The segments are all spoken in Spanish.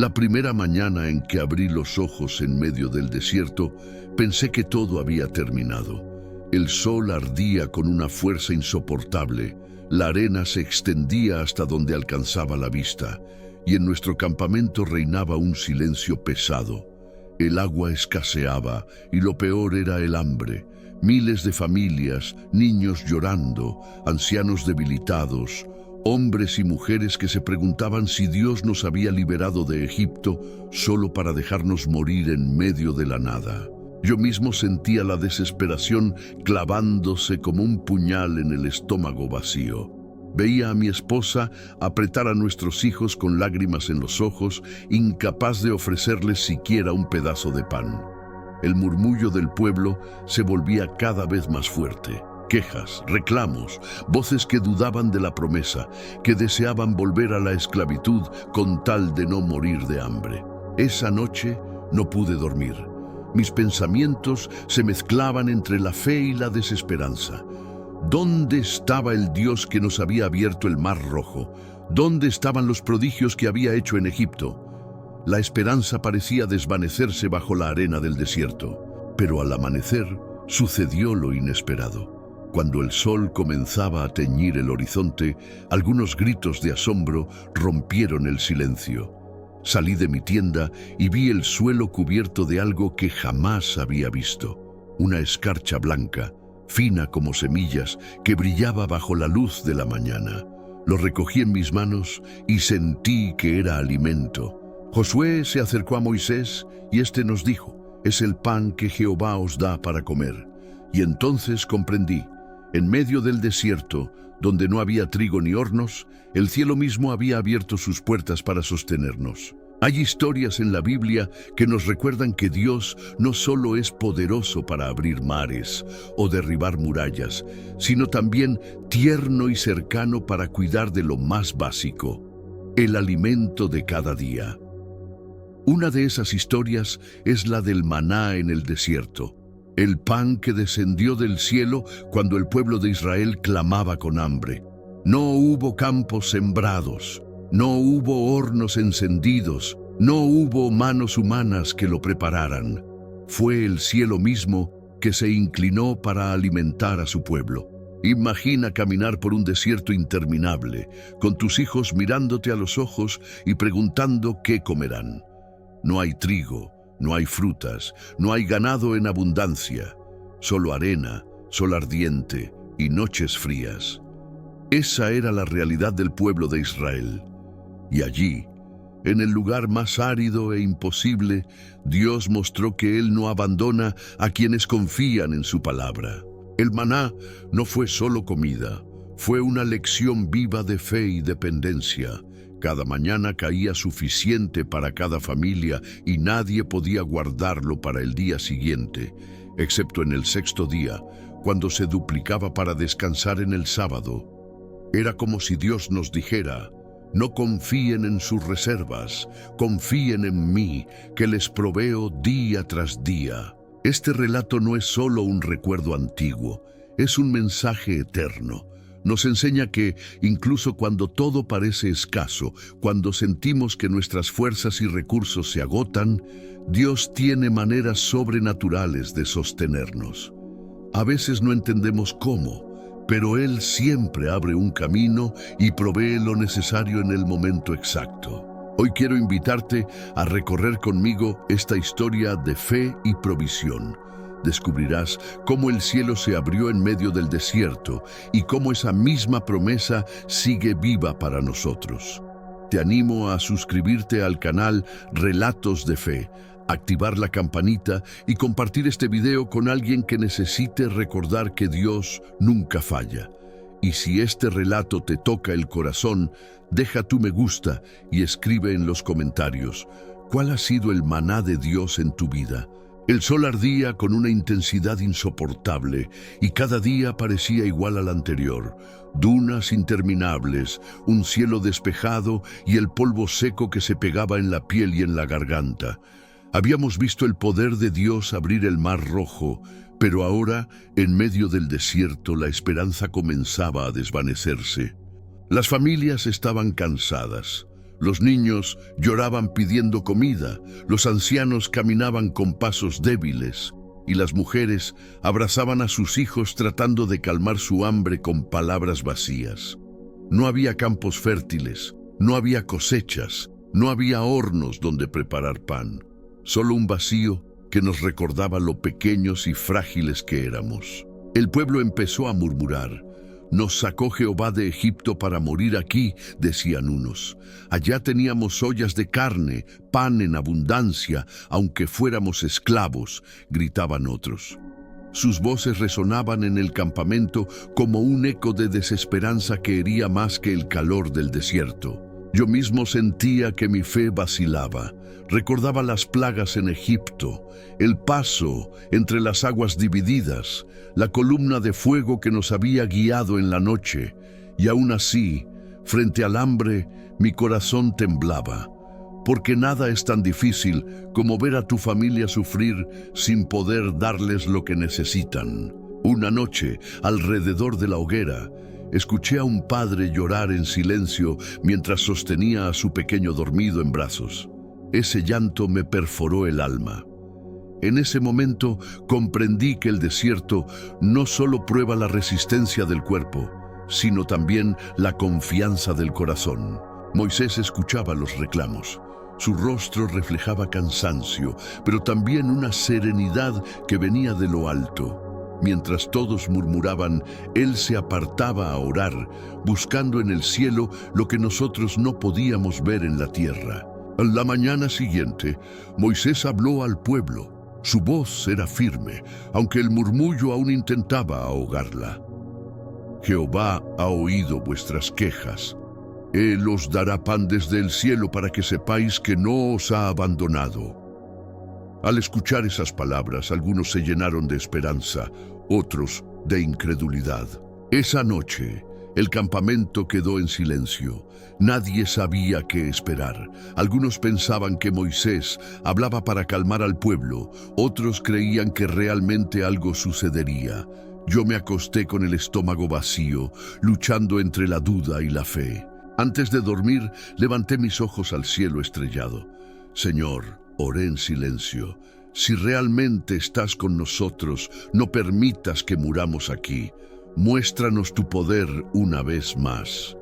La primera mañana en que abrí los ojos en medio del desierto, pensé que todo había terminado. El sol ardía con una fuerza insoportable, la arena se extendía hasta donde alcanzaba la vista, y en nuestro campamento reinaba un silencio pesado. El agua escaseaba, y lo peor era el hambre. Miles de familias, niños llorando, ancianos debilitados, hombres y mujeres que se preguntaban si Dios nos había liberado de Egipto solo para dejarnos morir en medio de la nada. Yo mismo sentía la desesperación clavándose como un puñal en el estómago vacío. Veía a mi esposa apretar a nuestros hijos con lágrimas en los ojos, incapaz de ofrecerles siquiera un pedazo de pan. El murmullo del pueblo se volvía cada vez más fuerte. Quejas, reclamos, voces que dudaban de la promesa, que deseaban volver a la esclavitud con tal de no morir de hambre. Esa noche no pude dormir. Mis pensamientos se mezclaban entre la fe y la desesperanza. ¿Dónde estaba el Dios que nos había abierto el Mar Rojo? ¿Dónde estaban los prodigios que había hecho en Egipto? La esperanza parecía desvanecerse bajo la arena del desierto. Pero al amanecer sucedió lo inesperado. Cuando el sol comenzaba a teñir el horizonte, algunos gritos de asombro rompieron el silencio. Salí de mi tienda y vi el suelo cubierto de algo que jamás había visto. Una escarcha blanca, fina como semillas, que brillaba bajo la luz de la mañana. Lo recogí en mis manos y sentí que era alimento. Josué se acercó a Moisés y éste nos dijo: «Es el pan que Jehová os da para comer». Y entonces comprendí. En medio del desierto, donde no había trigo ni hornos, el cielo mismo había abierto sus puertas para sostenernos. Hay historias en la Biblia que nos recuerdan que Dios no solo es poderoso para abrir mares o derribar murallas, sino también tierno y cercano para cuidar de lo más básico, el alimento de cada día. Una de esas historias es la del maná en el desierto, el pan que descendió del cielo cuando el pueblo de Israel clamaba con hambre. No hubo campos sembrados, no hubo hornos encendidos, no hubo manos humanas que lo prepararan. Fue el cielo mismo que se inclinó para alimentar a su pueblo. Imagina caminar por un desierto interminable, con tus hijos mirándote a los ojos y preguntando qué comerán. No hay trigo, no hay frutas, no hay ganado en abundancia, solo arena, sol ardiente y noches frías. Esa era la realidad del pueblo de Israel. Y allí, en el lugar más árido e imposible, Dios mostró que Él no abandona a quienes confían en su palabra. El maná no fue solo comida, fue una lección viva de fe y dependencia. Cada mañana caía suficiente para cada familia y nadie podía guardarlo para el día siguiente, excepto en el sexto día, cuando se duplicaba para descansar en el sábado. Era como si Dios nos dijera: no confíen en sus reservas, confíen en mí, que les proveo día tras día. Este relato no es solo un recuerdo antiguo, es un mensaje eterno. Nos enseña que, incluso cuando todo parece escaso, cuando sentimos que nuestras fuerzas y recursos se agotan, Dios tiene maneras sobrenaturales de sostenernos. A veces no entendemos cómo, pero Él siempre abre un camino y provee lo necesario en el momento exacto. Hoy quiero invitarte a recorrer conmigo esta historia de fe y provisión. Descubrirás cómo el cielo se abrió en medio del desierto y cómo esa misma promesa sigue viva para nosotros. Te animo a suscribirte al canal Relatos de Fe, activar la campanita y compartir este video con alguien que necesite recordar que Dios nunca falla. Y si este relato te toca el corazón, deja tu me gusta y escribe en los comentarios: ¿cuál ha sido el maná de Dios en tu vida? El sol ardía con una intensidad insoportable y cada día parecía igual al anterior. Dunas interminables, un cielo despejado y el polvo seco que se pegaba en la piel y en la garganta. Habíamos visto el poder de Dios abrir el Mar Rojo, pero ahora, en medio del desierto, la esperanza comenzaba a desvanecerse. Las familias estaban cansadas. Los niños lloraban pidiendo comida, los ancianos caminaban con pasos débiles y las mujeres abrazaban a sus hijos tratando de calmar su hambre con palabras vacías. No había campos fértiles, no había cosechas, no había hornos donde preparar pan, solo un vacío que nos recordaba lo pequeños y frágiles que éramos. El pueblo empezó a murmurar. «Nos sacó Jehová de Egipto para morir aquí», decían unos. «Allá teníamos ollas de carne, pan en abundancia, aunque fuéramos esclavos», gritaban otros. Sus voces resonaban en el campamento como un eco de desesperanza que hería más que el calor del desierto. Yo mismo sentía que mi fe vacilaba. Recordaba las plagas en Egipto, el paso entre las aguas divididas, la columna de fuego que nos había guiado en la noche, y aún así, frente al hambre, mi corazón temblaba, porque nada es tan difícil como ver a tu familia sufrir sin poder darles lo que necesitan. Una noche, alrededor de la hoguera, escuché a un padre llorar en silencio mientras sostenía a su pequeño dormido en brazos. Ese llanto me perforó el alma. En ese momento comprendí que el desierto no solo prueba la resistencia del cuerpo, sino también la confianza del corazón. Moisés escuchaba los reclamos. Su rostro reflejaba cansancio, pero también una serenidad que venía de lo alto. Mientras todos murmuraban, él se apartaba a orar, buscando en el cielo lo que nosotros no podíamos ver en la tierra. A la mañana siguiente, Moisés habló al pueblo. Su voz era firme, aunque el murmullo aún intentaba ahogarla. «Jehová ha oído vuestras quejas. Él os dará pan desde el cielo para que sepáis que no os ha abandonado». Al escuchar esas palabras, algunos se llenaron de esperanza, otros de incredulidad. Esa noche, el campamento quedó en silencio. Nadie sabía qué esperar. Algunos pensaban que Moisés hablaba para calmar al pueblo, otros creían que realmente algo sucedería. Yo me acosté con el estómago vacío, luchando entre la duda y la fe. Antes de dormir, levanté mis ojos al cielo estrellado. «Señor», oré en silencio, «si realmente estás con nosotros, no permitas que muramos aquí. Muéstranos tu poder una vez más».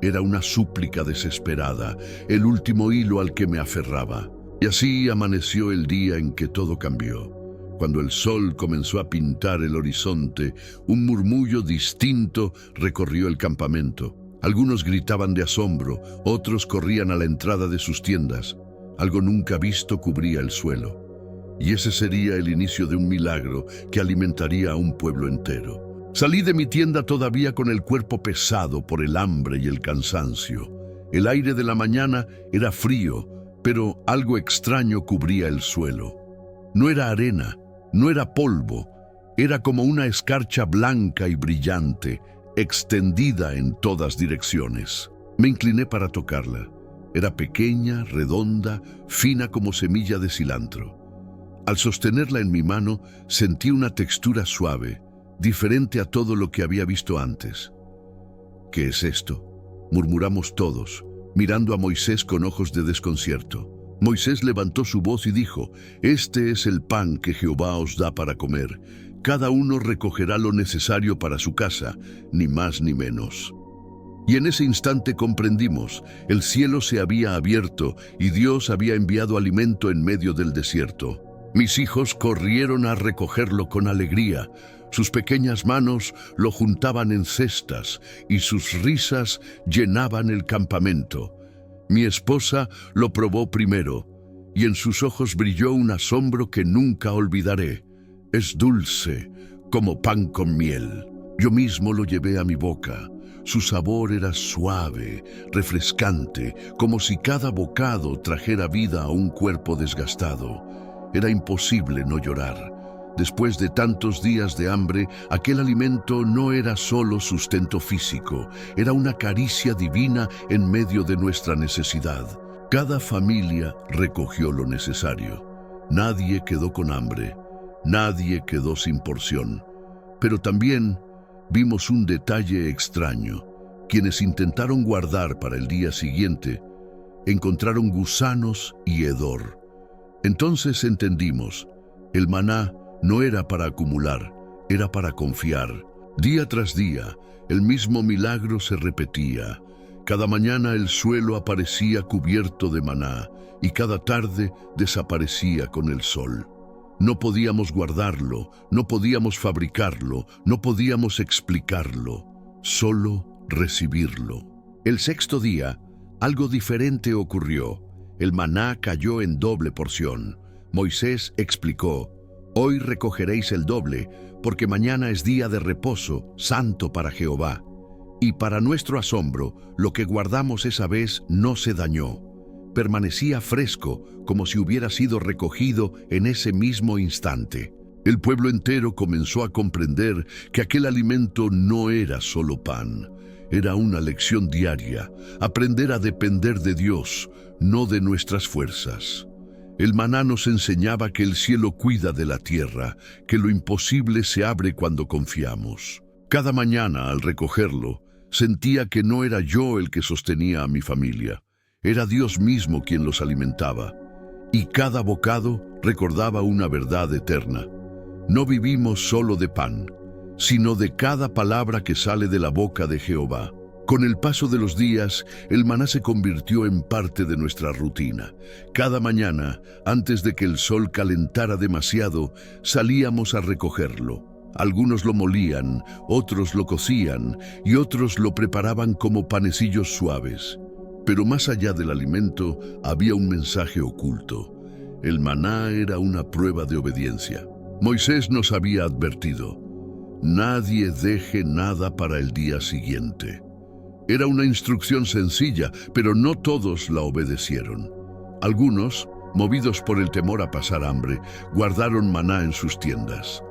Era una súplica desesperada, el último hilo al que me aferraba. Y así amaneció el día en que todo cambió. Cuando el sol comenzó a pintar el horizonte, un murmullo distinto recorrió el campamento. Algunos gritaban de asombro, otros corrían a la entrada de sus tiendas. Algo nunca visto cubría el suelo. Y ese sería el inicio de un milagro que alimentaría a un pueblo entero. Salí de mi tienda todavía con el cuerpo pesado por el hambre y el cansancio. El aire de la mañana era frío, pero algo extraño cubría el suelo. No era arena, no era polvo, era como una escarcha blanca y brillante, extendida en todas direcciones. Me incliné para tocarla. Era pequeña, redonda, fina como semilla de cilantro. Al sostenerla en mi mano, sentí una textura suave, diferente a todo lo que había visto antes. «¿Qué es esto?», murmuramos todos, mirando a Moisés con ojos de desconcierto. Moisés levantó su voz y dijo: «Este es el pan que Jehová os da para comer. Cada uno recogerá lo necesario para su casa, ni más ni menos». Y en ese instante comprendimos, el cielo se había abierto y Dios había enviado alimento en medio del desierto. Mis hijos corrieron a recogerlo con alegría. Sus pequeñas manos lo juntaban en cestas y sus risas llenaban el campamento. Mi esposa lo probó primero y en sus ojos brilló un asombro que nunca olvidaré. «Es dulce, como pan con miel». Yo mismo lo llevé a mi boca. Su sabor era suave, refrescante, como si cada bocado trajera vida a un cuerpo desgastado. Era imposible no llorar. Después de tantos días de hambre, aquel alimento no era solo sustento físico, era una caricia divina en medio de nuestra necesidad. Cada familia recogió lo necesario. Nadie quedó con hambre, nadie quedó sin porción. Pero también vimos un detalle extraño. Quienes intentaron guardar para el día siguiente encontraron gusanos y hedor. Entonces entendimos, el maná no era para acumular, era para confiar. Día tras día, el mismo milagro se repetía. Cada mañana el suelo aparecía cubierto de maná y cada tarde desaparecía con el sol. No podíamos guardarlo, no podíamos fabricarlo, no podíamos explicarlo, solo recibirlo. El sexto día, algo diferente ocurrió. El maná cayó en doble porción. Moisés explicó, «Hoy recogeréis el doble, porque mañana es día de reposo, santo para Jehová». Y para nuestro asombro, lo que guardamos esa vez no se dañó. Permanecía fresco, como si hubiera sido recogido en ese mismo instante. El pueblo entero comenzó a comprender que aquel alimento no era solo pan. Era una lección diaria, aprender a depender de Dios, no de nuestras fuerzas. El maná nos enseñaba que el cielo cuida de la tierra, que lo imposible se abre cuando confiamos. Cada mañana, al recogerlo, sentía que no era yo el que sostenía a mi familia. Era Dios mismo quien los alimentaba. Y cada bocado recordaba una verdad eterna. No vivimos solo de pan, sino de cada palabra que sale de la boca de Jehová. Con el paso de los días, el maná se convirtió en parte de nuestra rutina. Cada mañana, antes de que el sol calentara demasiado, salíamos a recogerlo. Algunos lo molían, otros lo cocían y otros lo preparaban como panecillos suaves. Pero más allá del alimento, había un mensaje oculto. El maná era una prueba de obediencia. Moisés nos había advertido, «Nadie deje nada para el día siguiente». Era una instrucción sencilla, pero no todos la obedecieron. Algunos, movidos por el temor a pasar hambre, guardaron maná en sus tiendas.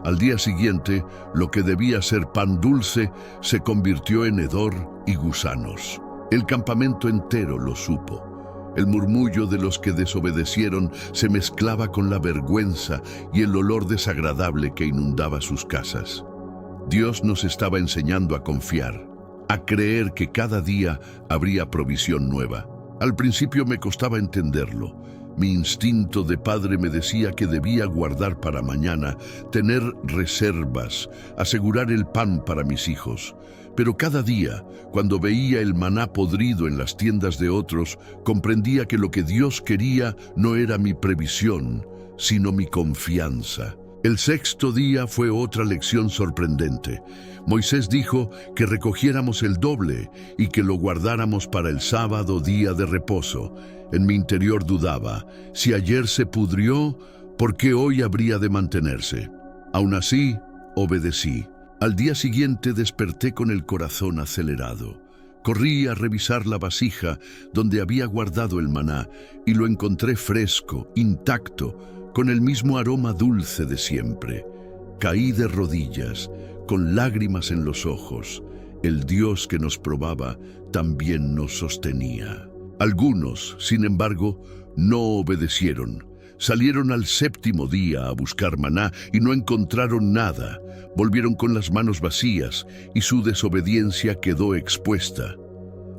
Al día siguiente, lo que debía ser pan dulce se convirtió en hedor y gusanos. El campamento entero lo supo. El murmullo de los que desobedecieron se mezclaba con la vergüenza y el olor desagradable que inundaba sus casas. Dios nos estaba enseñando a confiar, a creer que cada día habría provisión nueva. Al principio me costaba entenderlo. Mi instinto de padre me decía que debía guardar para mañana, tener reservas, asegurar el pan para mis hijos. Pero cada día, cuando veía el maná podrido en las tiendas de otros, comprendía que lo que Dios quería no era mi previsión, sino mi confianza. El sexto día fue otra lección sorprendente. Moisés dijo que recogiéramos el doble y que lo guardáramos para el sábado, día de reposo. En mi interior dudaba, si ayer se pudrió, ¿por qué hoy habría de mantenerse? Aún así, obedecí. Al día siguiente desperté con el corazón acelerado. Corrí a revisar la vasija donde había guardado el maná y lo encontré fresco, intacto, con el mismo aroma dulce de siempre. Caí de rodillas, con lágrimas en los ojos. El Dios que nos probaba también nos sostenía. Algunos, sin embargo, no obedecieron. Salieron al séptimo día a buscar maná y no encontraron nada. Volvieron con las manos vacías y su desobediencia quedó expuesta.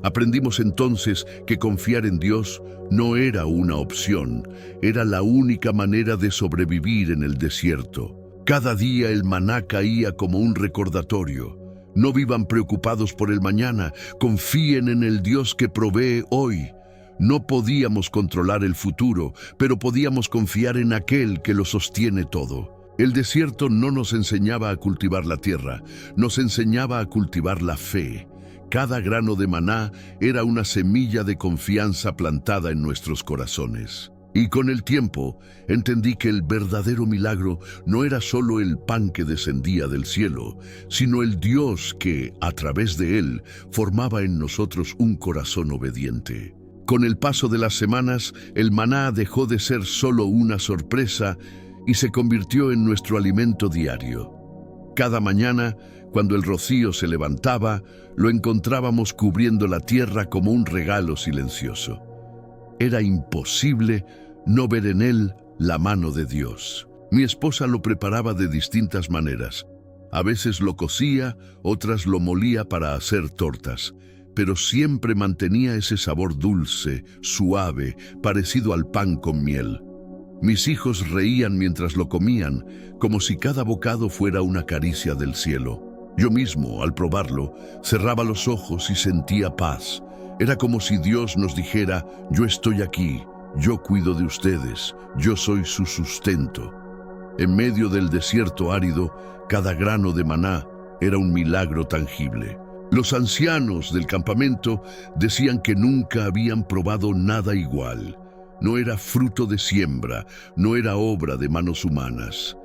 Aprendimos entonces que confiar en Dios no era una opción, era la única manera de sobrevivir en el desierto. Cada día el maná caía como un recordatorio. No vivan preocupados por el mañana, confíen en el Dios que provee hoy. No podíamos controlar el futuro, pero podíamos confiar en aquel que lo sostiene todo. El desierto no nos enseñaba a cultivar la tierra, nos enseñaba a cultivar la fe. Cada grano de maná era una semilla de confianza plantada en nuestros corazones. Y con el tiempo entendí que el verdadero milagro no era solo el pan que descendía del cielo, sino el Dios que, a través de él, formaba en nosotros un corazón obediente. Con el paso de las semanas, el maná dejó de ser solo una sorpresa y se convirtió en nuestro alimento diario. Cada mañana, cuando el rocío se levantaba, lo encontrábamos cubriendo la tierra como un regalo silencioso. Era imposible no ver en él la mano de Dios. Mi esposa lo preparaba de distintas maneras. A veces lo cocía, otras lo molía para hacer tortas. pero siempre mantenía ese sabor dulce, suave, parecido al pan con miel. Mis hijos reían mientras lo comían, como si cada bocado fuera una caricia del cielo. Yo mismo, al probarlo, cerraba los ojos y sentía paz. Era como si Dios nos dijera: yo estoy aquí, yo cuido de ustedes, yo soy su sustento. En medio del desierto árido, cada grano de maná era un milagro tangible. Los ancianos del campamento decían que nunca habían probado nada igual. No era fruto de siembra, no era obra de manos humanas.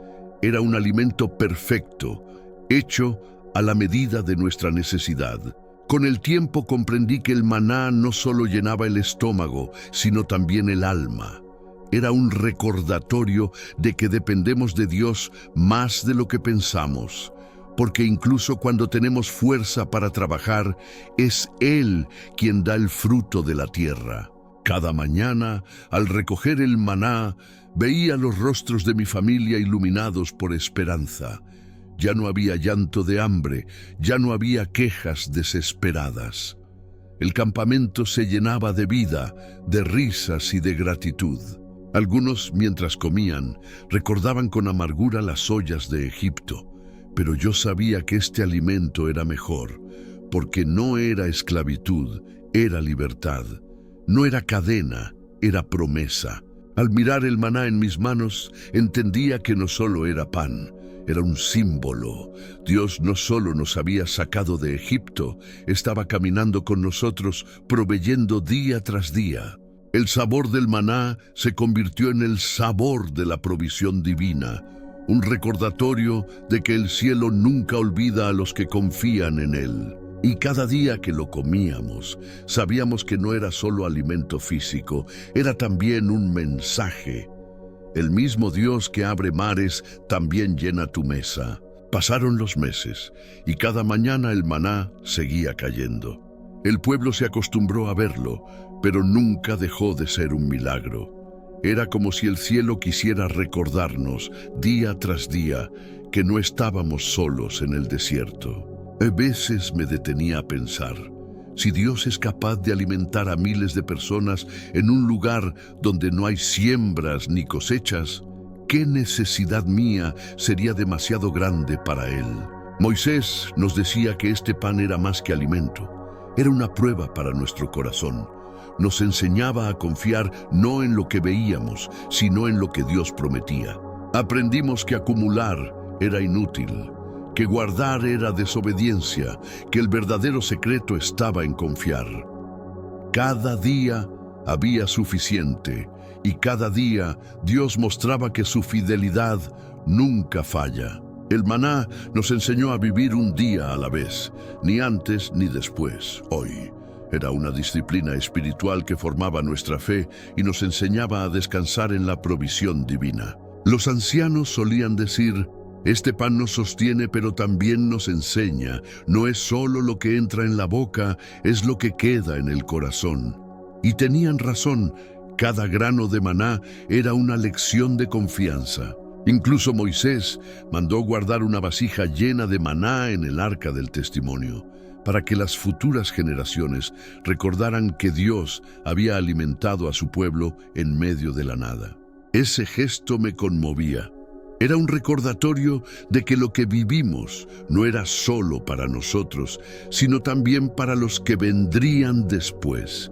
Era un alimento perfecto, hecho a la medida de nuestra necesidad. Con el tiempo comprendí que el maná no solo llenaba el estómago, sino también el alma. Era un recordatorio de que dependemos de Dios más de lo que pensamos, porque incluso cuando tenemos fuerza para trabajar, es Él quien da el fruto de la tierra. Cada mañana, al recoger el maná, veía los rostros de mi familia iluminados por esperanza. Ya no había llanto de hambre, ya no había quejas desesperadas. El campamento se llenaba de vida, de risas y de gratitud. Algunos, mientras comían, recordaban con amargura las ollas de Egipto, pero yo sabía que este alimento era mejor, porque no era esclavitud, era libertad. No era cadena, era promesa. Al mirar el maná en mis manos, entendía que no solo era pan, era un símbolo. Dios no solo nos había sacado de Egipto, estaba caminando con nosotros, proveyendo día tras día. El sabor del maná se convirtió en el sabor de la provisión divina, un recordatorio de que el cielo nunca olvida a los que confían en él. Y cada día que lo comíamos, sabíamos que no era solo alimento físico, era también un mensaje. El mismo Dios que abre mares también llena tu mesa. Pasaron los meses, y cada mañana el maná seguía cayendo. El pueblo se acostumbró a verlo, pero nunca dejó de ser un milagro. Era como si el cielo quisiera recordarnos, día tras día, que no estábamos solos en el desierto. A veces me detenía a pensar, si Dios es capaz de alimentar a miles de personas en un lugar donde no hay siembras ni cosechas, ¿qué necesidad mía sería demasiado grande para Él? Moisés nos decía que este pan era más que alimento, era una prueba para nuestro corazón. Nos enseñaba a confiar no en lo que veíamos, sino en lo que Dios prometía. Aprendimos que acumular era inútil, que guardar era desobediencia, que el verdadero secreto estaba en confiar. Cada día había suficiente, y cada día Dios mostraba que su fidelidad nunca falla. El maná nos enseñó a vivir un día a la vez, ni antes ni después, hoy. Era una disciplina espiritual que formaba nuestra fe y nos enseñaba a descansar en la provisión divina. Los ancianos solían decir: este pan nos sostiene, pero también nos enseña. No es solo lo que entra en la boca, es lo que queda en el corazón. Y tenían razón, cada grano de maná era una lección de confianza. Incluso Moisés mandó guardar una vasija llena de maná en el arca del testimonio, para que las futuras generaciones recordaran que Dios había alimentado a su pueblo en medio de la nada. Ese gesto me conmovía. Era un recordatorio de que lo que vivimos no era solo para nosotros, sino también para los que vendrían después.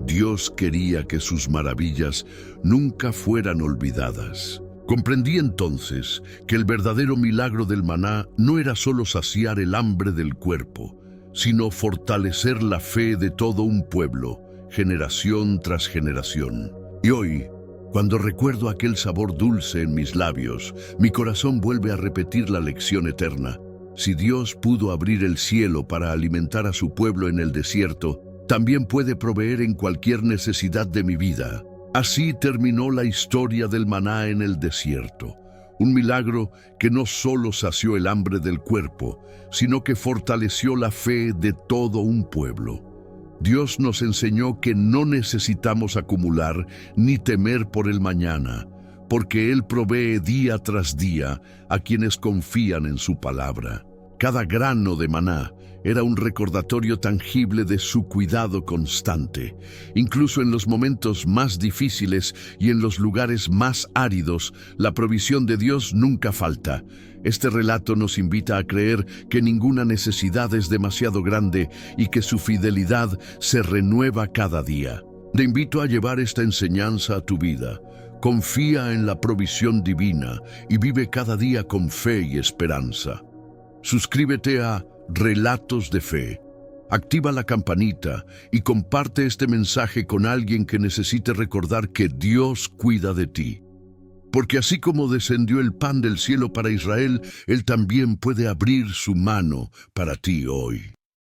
Dios quería que sus maravillas nunca fueran olvidadas. Comprendí entonces que el verdadero milagro del maná no era solo saciar el hambre del cuerpo, sino fortalecer la fe de todo un pueblo, generación tras generación. Y hoy, cuando recuerdo aquel sabor dulce en mis labios, mi corazón vuelve a repetir la lección eterna. Si Dios pudo abrir el cielo para alimentar a su pueblo en el desierto, también puede proveer en cualquier necesidad de mi vida. Así terminó la historia del maná en el desierto. Un milagro que no solo sació el hambre del cuerpo, sino que fortaleció la fe de todo un pueblo. Dios nos enseñó que no necesitamos acumular ni temer por el mañana, porque Él provee día tras día a quienes confían en su palabra. Cada grano de maná era un recordatorio tangible de su cuidado constante. Incluso en los momentos más difíciles y en los lugares más áridos, la provisión de Dios nunca falta. Este relato nos invita a creer que ninguna necesidad es demasiado grande y que su fidelidad se renueva cada día. Te invito a llevar esta enseñanza a tu vida. Confía en la provisión divina y vive cada día con fe y esperanza. Suscríbete a Relatos de Fe. Activa la campanita y comparte este mensaje con alguien que necesite recordar que Dios cuida de ti. Porque así como descendió el pan del cielo para Israel, Él también puede abrir su mano para ti hoy.